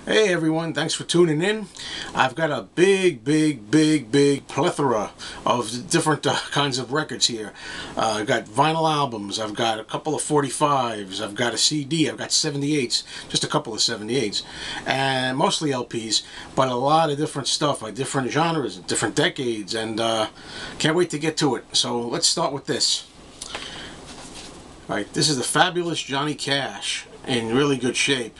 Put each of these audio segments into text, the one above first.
Hey everyone, thanks for tuning in. I've got a big plethora of different kinds of records here. I've got vinyl albums, I've got a couple of 45s, I've got a CD, I've got 78s, just a couple of 78s, and mostly LPs, but a lot of different stuff, like different genres, different decades, and can't wait to get to it. So let's start with this. Alright, this is the fabulous Johnny Cash in really good shape.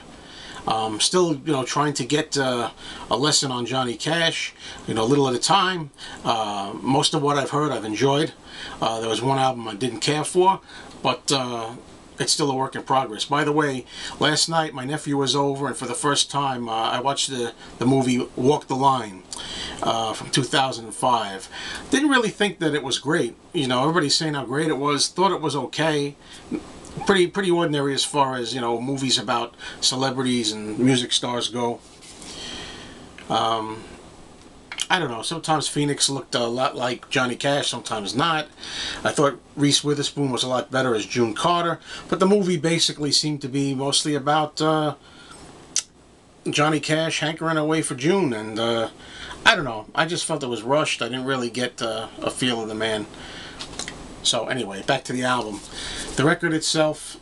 Still, trying to get a lesson on Johnny Cash, a little at a time. Most of what I've heard, I've enjoyed. There was one album I didn't care for, but it's still a work in progress. By the way, last night my nephew was over, and for the first time I watched the movie Walk the Line from 2005. Didn't really think that it was great. Everybody's saying how great it was. Thought it was okay. Pretty ordinary as far as movies about celebrities and music stars go. I don't know, sometimes Phoenix looked a lot like Johnny Cash, sometimes not. I thought Reese Witherspoon was a lot better as June Carter, but the movie basically seemed to be mostly about Johnny Cash hankering away for June, and I don't know, I just felt it was rushed. I didn't really get a feel of the man. So anyway, back to the album. The record itself,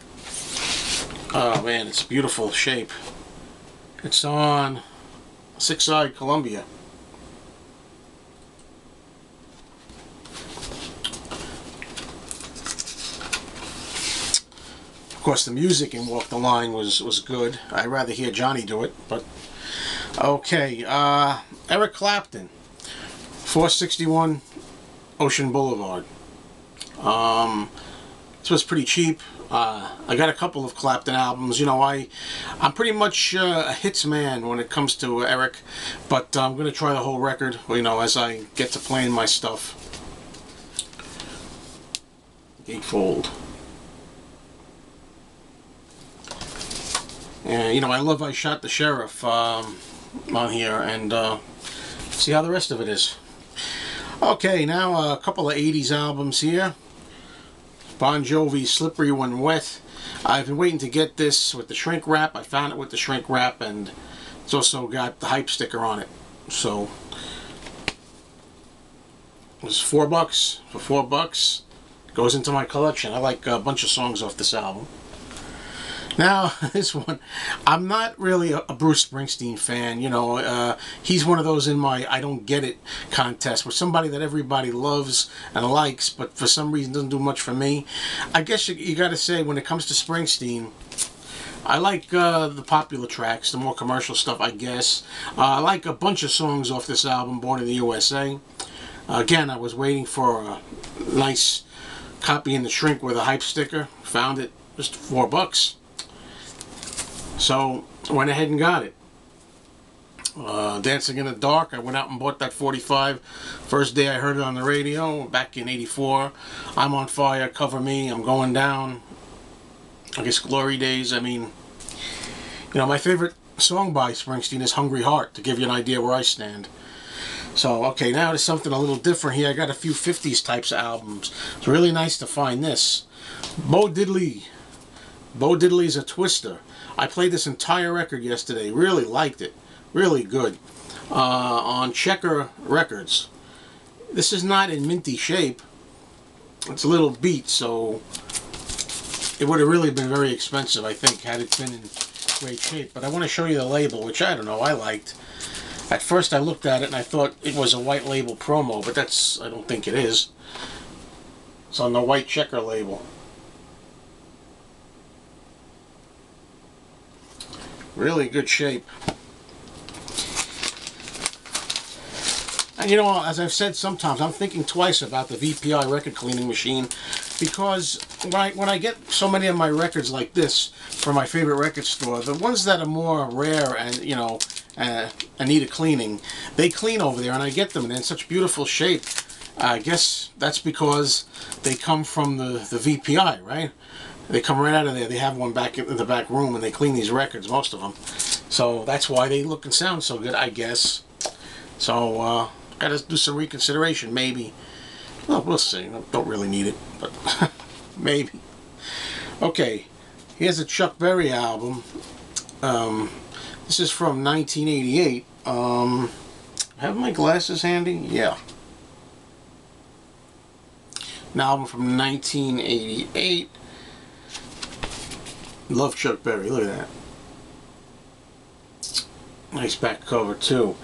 oh man, it's beautiful shape. It's on 6-side Columbia. Of course, the music in Walk the Line was good. I'd rather hear Johnny do it, but okay. Eric Clapton, 461 Ocean Boulevard. This was pretty cheap. I got a couple of Clapton albums. I'm pretty much a hits man when it comes to Eric, but I'm going to try the whole record, as I get to playing my stuff. Gatefold. And, I love I Shot the Sheriff on here, and see how the rest of it is. Okay, now a couple of 80s albums here. Bon Jovi, Slippery When Wet. I've been waiting to get this with the shrink wrap. I found it with the shrink wrap, and it's also got the hype sticker on it. So it was $4 for $4. Goes into my collection. I like a bunch of songs off this album. Now, this one, I'm not really a Bruce Springsteen fan. He's one of those in my I don't get it contest, with somebody that everybody loves and likes, but for some reason doesn't do much for me. I guess you got to say, when it comes to Springsteen, I like the popular tracks, the more commercial stuff, I guess. I like a bunch of songs off this album, Born in the USA. Again, I was waiting for a nice copy in the shrink with a hype sticker. Found it, just $4. So, went ahead and got it. Dancing in the Dark, I went out and bought that 45. First day I heard it on the radio, back in '84. I'm on Fire, Cover Me, I'm Going Down. I guess Glory Days. I mean, my favorite song by Springsteen is Hungry Heart, to give you an idea where I stand. So, okay, now to something a little different here. I got a few 50s types of albums. It's really nice to find this. Bo Diddley. Bo Diddley's A Twister. I played this entire record yesterday. Really liked it. Really good. On Checker Records. This is not in minty shape. It's a little beat, so it would have really been very expensive, I think, had it been in great shape. But I want to show you the label, which I don't know, I liked. At first I looked at it and I thought it was a white label promo, but I don't think it is. It's on the white Checker label. Really good shape. And as I've said sometimes, I'm thinking twice about the VPI record cleaning machine, because when I get so many of my records like this from my favorite record store, the ones that are more rare and, and need a cleaning, they clean over there, and I get them, and they're in such beautiful shape. I guess that's because they come from the VPI, right? They come right out of there. They have one back in the back room, and they clean these records, most of them. So that's why they look and sound so good, I guess. So, gotta do some reconsideration, maybe. Well, we'll see. Don't really need it, but maybe. Okay, here's a Chuck Berry album. This is from 1988. Have my glasses handy? Yeah. An album from 1988. Love Chuck Berry. Look at that. Nice back cover too.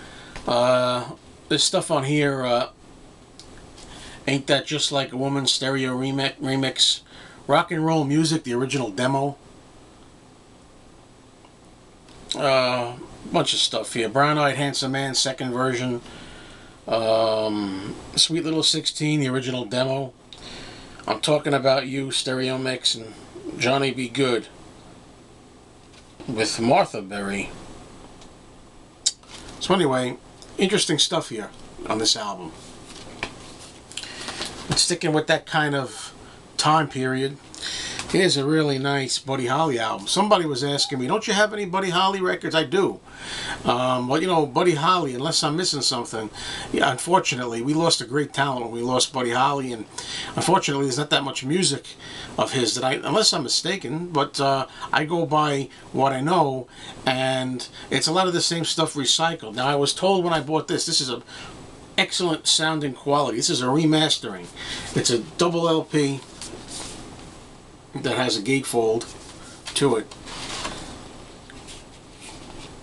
There's stuff on here. Ain't That Just Like a Woman? Stereo remix. Rock and Roll Music, the original demo. Bunch of stuff here. Brown Eyed Handsome Man, second version. Sweet Little 16, the original demo. I'm Talking About You, stereo mix, and Johnny Be Good with Martha Berry. So anyway, interesting stuff here on this album. And sticking with that kind of time period, here's a really nice Buddy Holly album. Somebody was asking me, don't you have any Buddy Holly records? I do. Well, you know, Buddy Holly, unless I'm missing something, yeah, unfortunately, we lost a great talent when we lost Buddy Holly, and unfortunately, there's not that much music of his that unless I'm mistaken, but I go by what I know, and it's a lot of the same stuff recycled. Now, I was told when I bought this is a excellent sounding quality. This is a remastering. It's a double LP that has a gatefold to it.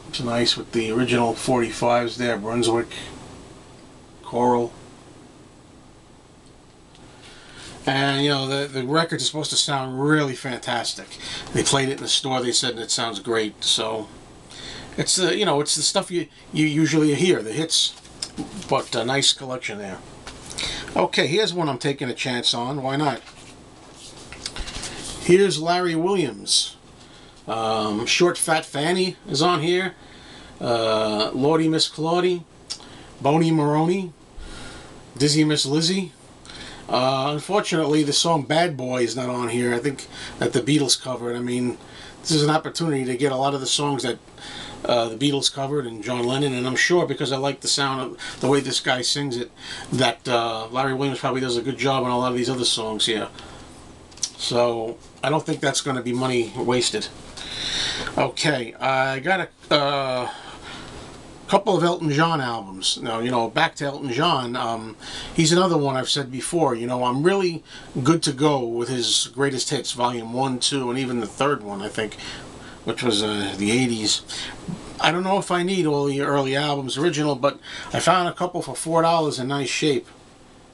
It's nice with the original 45s there, Brunswick, Coral. And you know, the record is supposed to sound really fantastic. They played it in the store, they said it sounds great. So it's the, you know, it's the stuff you usually hear, the hits, but a nice collection there. Okay, here's one I'm taking a chance on. Why not? Here's Larry Williams. Short Fat Fanny is on here. Lordy Miss Claudie. Boney Maroney. Dizzy Miss Lizzie. Unfortunately, the song Bad Boy is not on here. I think that the Beatles covered. I mean, this is an opportunity to get a lot of the songs that the Beatles covered and John Lennon, and I'm sure because I like the sound of the way this guy sings it, that Larry Williams probably does a good job on a lot of these other songs here. So I don't think that's going to be money wasted. Okay, I got a couple of Elton John albums. Now, you know, back to Elton John. He's another one I've said before. You know, I'm really good to go with his greatest hits, Volume 1, 2, and even the third one, I think, which was the 80s. I don't know if I need all the early albums original, but I found a couple for $4 in nice shape.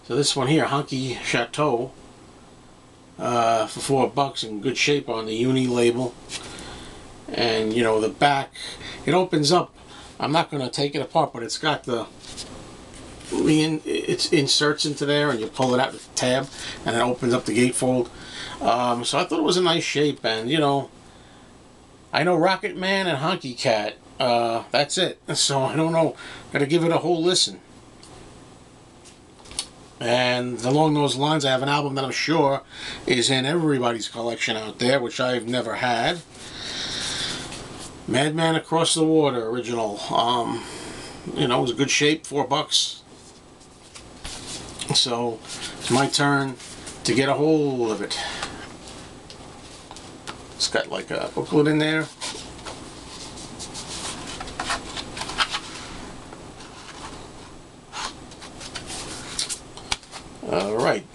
So this one here, Honky Chateau, for $4 in good shape on the Uni label. And you know, the back, it opens up. I'm not going to take it apart, but it's got it inserts into there, and you pull it out with the tab, and it opens up the gatefold. So I thought it was a nice shape, and you know, I know Rocket Man and Honky Cat. That's it. So I don't know. Got to give it a whole listen. And along those lines, I have an album that I'm sure is in everybody's collection out there, which I've never had. Madman Across the Water original. You know, it was a good shape, $4. So it's my turn to get a hold of it. It's got like a booklet in there. Alright,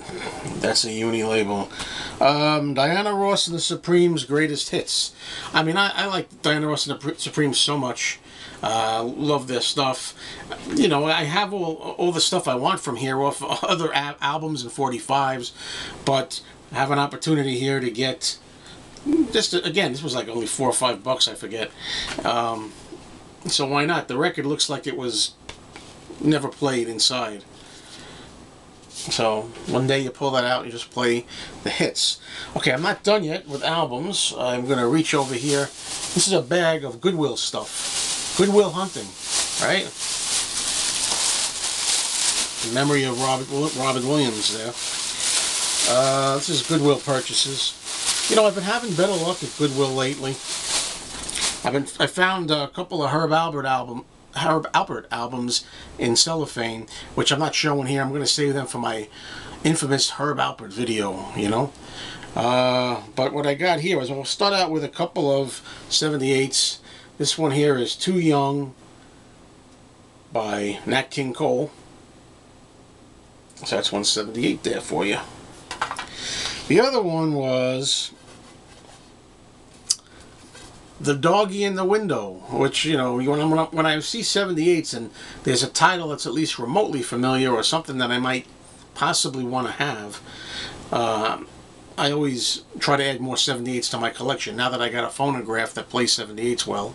that's a Uni label. Diana Ross and the Supremes' Greatest Hits. I mean, I like Diana Ross and the Supremes so much. Love their stuff. You know, I have all the stuff I want from here off other albums and 45s, but I have an opportunity here to get, just again, this was like only $4 or $5, I forget. So why not? The record looks like it was never played inside. So one day you pull that out and you just play the hits. Okay, I'm not done yet with albums. I'm going to reach over here. This is a bag of Goodwill stuff. Goodwill hunting, right? In memory of Robin Williams there. This is Goodwill purchases. You know, I've been having better luck at Goodwill lately. I found a couple of Herb Alpert albums in cellophane, which I'm not showing here. I'm going to save them for my infamous Herb Alpert video, you know. But what I got here is, I'll start out with a couple of 78s. This one here is Too Young by Nat King Cole. So that's 178 there for you. The other one was The Doggy in the Window, which, you know, when I see 78s and there's a title that's at least remotely familiar or something that I might possibly want to have, I always try to add more 78s to my collection now that I got a phonograph that plays 78s well.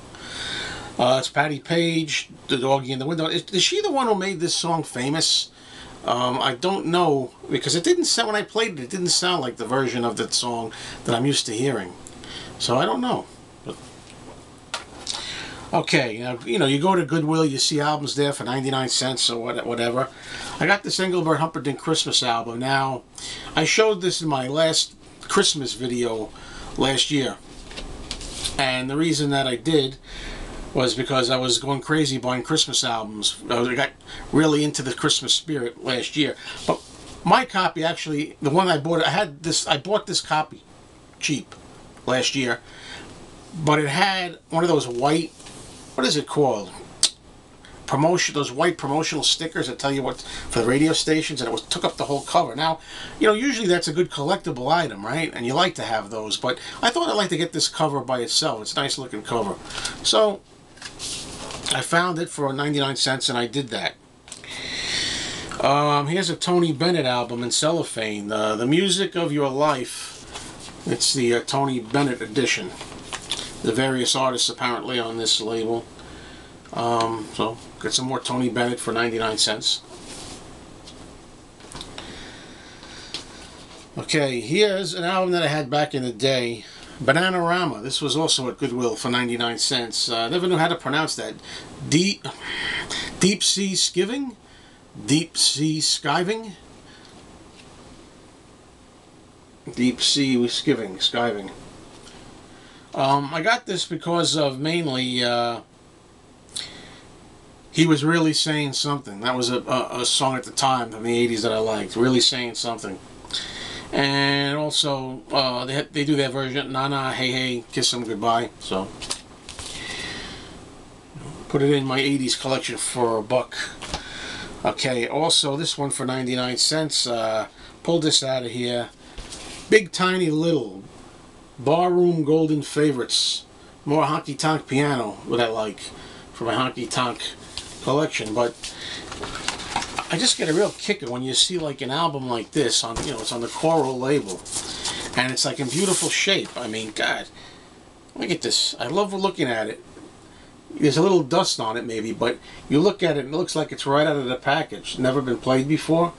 It's Patti Page, The Doggy in the Window. Is she the one who made this song famous? I don't know, because it didn't sound, when I played it, it didn't sound like the version of that song that I'm used to hearing. So I don't know. But, okay, you know, you go to Goodwill, you see albums there for 99 cents or whatever. I got this Engelbert Humperdinck Christmas album. Now, I showed this in my last Christmas video last year. And the reason that I did was because I was going crazy buying Christmas albums. I got really into the Christmas spirit last year. But my copy, actually, the one I bought, I bought this copy cheap last year. But it had one of those white, what is it called? Those white promotional stickers that tell you what for the radio stations, and it took up the whole cover. Now, you know, usually that's a good collectible item, right? And you like to have those, but I thought I'd like to get this cover by itself. It's a nice looking cover. So I found it for 99 cents and I did that. Here's a Tony Bennett album in cellophane, The Music of Your Life. It's the Tony Bennett edition. The various artists apparently on this label. So get some more Tony Bennett for 99 cents. Okay, here's an album that I had back in the day, Bananarama. This was also at Goodwill for 99 cents. I never knew how to pronounce that. Deep Sea Skiving? Deep Sea Skiving? Deep Sea Skiving. I got this because of mainly He Was Really Saying Something. That was a song at the time in the 80s that I liked. Really Saying Something. And also, they do their version, Na Na, Hey Hey, Kiss 'Em Goodbye. So, put it in my 80s collection for $1. Okay, also this one for 99 cents. Pulled this out of here. Big Tiny Little. Barroom Golden Favorites. More honky tonk piano, what I like for my honky tonk collection. But I just get a real kicker when you see like an album like this on, you know, it's on the Coral label, and it's like in beautiful shape. I mean, God, look at this. I love looking at it. There's a little dust on it maybe, but you look at it and it looks like it's right out of the package. Never been played before.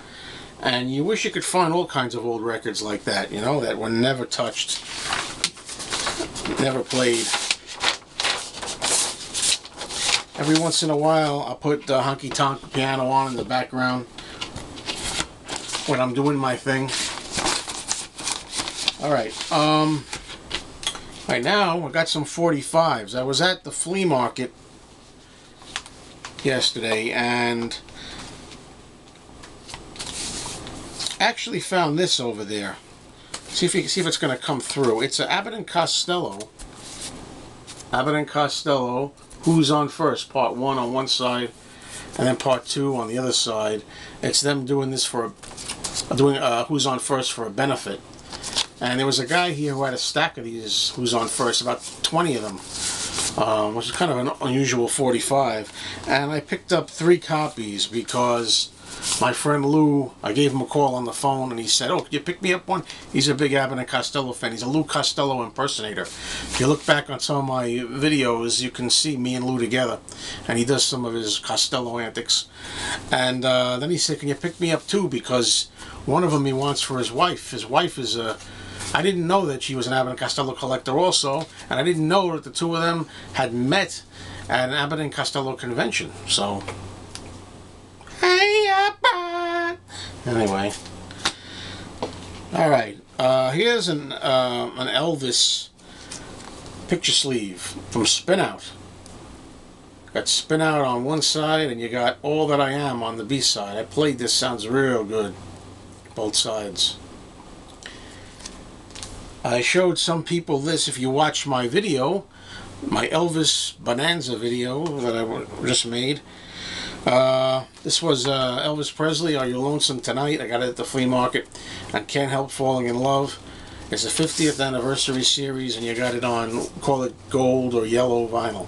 And you wish you could find all kinds of old records like that, you know, that were never touched, never played. Every once in a while, I'll put the honky tonk piano on in the background when I'm doing my thing. Alright, right now, I got some 45s. I was at the flea market yesterday and actually found this over there. See if it's going to come through. It's an Abbott and Costello. Abbott and Costello, Who's on First, Part 1 on one side, and then Part 2 on the other side. It's them doing this for Who's on First for a benefit. And there was a guy here who had a stack of these Who's on First, about 20 of them, which is kind of an unusual 45. And I picked up 3 copies because my friend Lou, I gave him a call on the phone and he said, oh, could you pick me up one? He's a big Abbott and Costello fan. He's a Lou Costello impersonator. If you look back on some of my videos, you can see me and Lou together. And he does some of his Costello antics. And then he said, can you pick me up too? Because one of them he wants for his wife. His wife is a... I didn't know that she was an Abbott and Costello collector also. And I didn't know that the two of them had met at an Abbott and Costello convention. So... Anyway, all right. Here's an Elvis picture sleeve from Spin Out. Got Spin Out on one side, and you got All That I Am on the B side. I played this; sounds real good, both sides. I showed some people this. If you watch my video my Elvis Bonanza video that I just made. This was Elvis Presley, Are You Lonesome Tonight? I got it at the flea market and Can't Help Falling in Love. It's a 50th anniversary series, and you got it on, call it gold or yellow vinyl.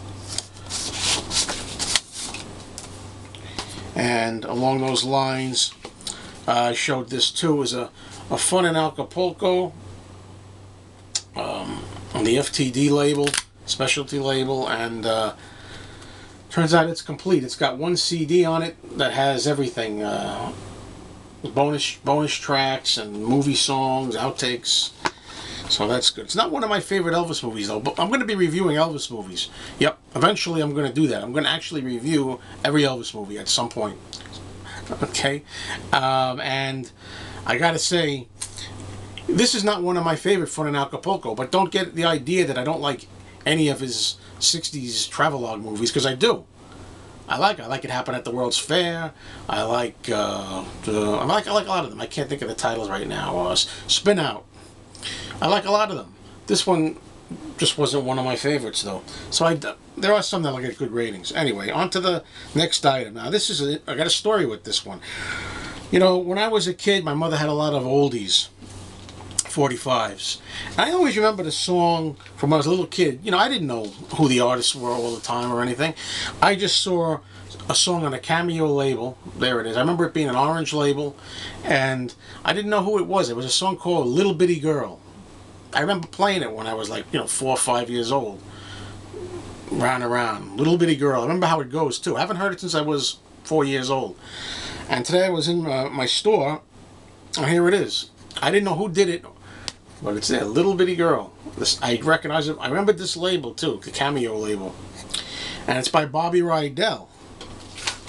And along those lines, I showed this too as a Fun in Acapulco on the FTD label, specialty label, and turns out it's complete. It's got one CD on it that has everything, bonus tracks and movie songs, outtakes. So that's good. It's not one of my favorite Elvis movies though, but I'm going to be reviewing Elvis movies. Yep, eventually I'm going to do that. I'm going to actually review every Elvis movie at some point. Okay, and I got to say, this is not one of my favorite Fun in Acapulco, but don't get the idea that I don't like any of his 60s travelogue movies, because I do. I like It Happened at the World's Fair. I like a lot of them. I can't think of the titles right now. Spin Out. I like a lot of them. This one just wasn't one of my favorites though. So there are some that'll get good ratings. Anyway, on to the next item. Now this is I got a story with this one. You know, when I was a kid, my mother had a lot of oldies, 45s. I always remember the song from when I was a little kid. You know, I didn't know who the artists were all the time or anything. I just saw a song on a Cameo label. There it is. I remember it being an orange label, and I didn't know who it was. It was a song called Little Bitty Girl. I remember playing it when I was like, 4 or 5 years old. Round and round. Little Bitty Girl. I remember how it goes too. I haven't heard it since I was 4 years old. And today I was in my store, and here it is. I didn't know who did it, but it's there. Little Bitty Girl. I recognize it. I remember this label too, the Cameo label. And it's by Bobby Rydell.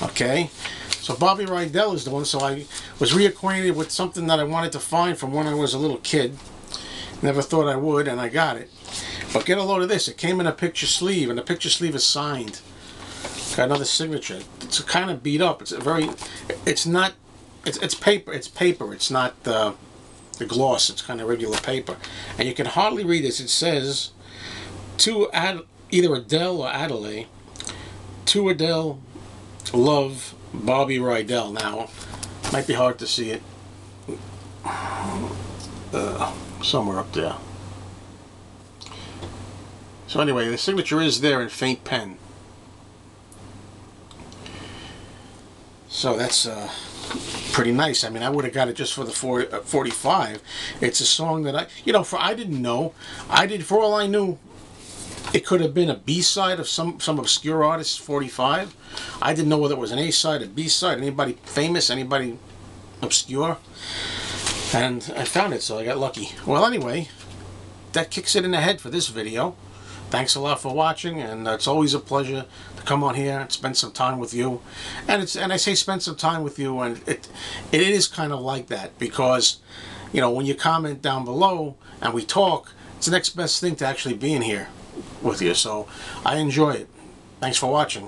Okay? So Bobby Rydell is the one. So I was reacquainted with something that I wanted to find from when I was a little kid. Never thought I would, and I got it. But get a load of this. It came in a picture sleeve, and the picture sleeve is signed. Got another signature. It's kind of beat up. It's paper. It's paper. It's not the gloss. It's kind of regular paper. And you can hardly read this. It says, to either Adele or Adelaide, to Adele, love, Bobby Rydell. Now, might be hard to see it. Somewhere up there. So anyway, the signature is there in faint pen. So that's pretty nice. I mean, I would have got it just for the 45. It's a song that I didn't know. For all I knew, it could have been a B-side of some obscure artist's 45. I didn't know whether it was an A-side, a B-side, anybody famous, anybody obscure. And I found it, so I got lucky. Well, anyway, that kicks it in the head for this video. Thanks a lot for watching, and it's always a pleasure to come on here and spend some time with you. And I say spend some time with you, and it is kind of like that, because when you comment down below and we talk, it's the next best thing to actually being here with you. So I enjoy it. Thanks for watching.